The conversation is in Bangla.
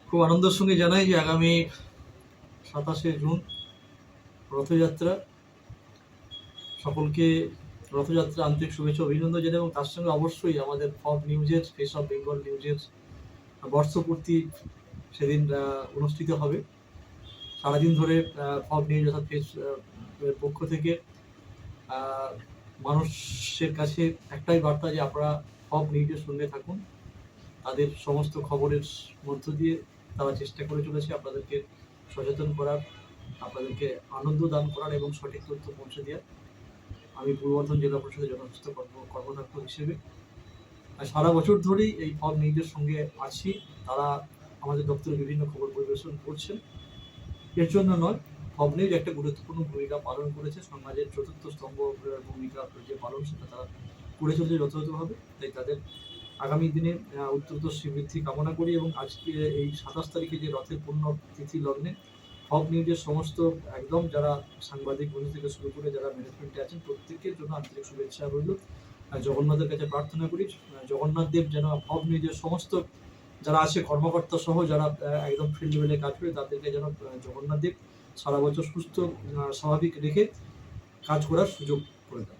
খুব আনন্দের সঙ্গে জানাই যে আগামী 27শে জুন রথযাত্রা। সকলকে রথযাত্রা আন্তরিক শুভেচ্ছা অভিনন্দন জানাই, এবং তার সঙ্গে অবশ্যই আমাদের ফব নিউজের, ফেস অফ বেঙ্গল নিউজের বর্ষপূর্তি সেদিন অনুষ্ঠিত হবে। সারাদিন ধরে ফব নিউজ অর্থাৎ ফেস পক্ষ থেকে মানুষের কাছে একটাই বার্তা যে আপনারা ফব নিউজের সঙ্গে থাকুন। তাদের সমস্ত খবরের মধ্য দিয়ে তারা চেষ্টা করে চলেছে আপনাদেরকে সচেতন করার, আপনাদেরকে আনন্দ দান করার এবং সঠিক তথ্য পৌঁছে দেওয়ার। আমি পূর্ব বর্ধমান জেলা পরিষদের জনস্বাস্থ্য কর্মদক্ষ হিসেবে সারা বছর ধরেই এই ফব নিউজের সঙ্গে আছি। তারা আমাদের দপ্তরে বিভিন্ন খবর পরিবেশন করছেন। এর জন্য নয়, ফব নিউজ একটা গুরুত্বপূর্ণ ভূমিকা পালন করেছে। সমাজের চতুর্থ স্তম্ভ ভূমিকা যে পালন, সেটা তারা করে চলেছে যথাযথভাবে। তাই তাদের আগামী দিনে উত্তরোত্তর শ্রীবৃদ্ধি কামনা করি, এবং আজকে এই 27 তারিখে যে রথের পূর্ণ তিথি লগ্নে ফব নিউজের সমস্ত একদম যারা সাংবাদিক বন্ধু থেকে শুরু করে যারা ম্যানেজমেন্টে আছেন প্রত্যেকের জন্য আন্তরিক শুভেচ্ছা রইল। জগন্নাথের কাছে প্রার্থনা করি জগন্নাথ দেব যেন ফব নিউজের সমস্ত যারা আছে কর্মকর্তা সহ যারা একদম ফিল্ড লেভেলে কাজ করে তাদেরকে যেন জগন্নাথ দেব সারা বছর সুস্থ স্বাভাবিক রেখে কাজ করার সুযোগ করে দেন।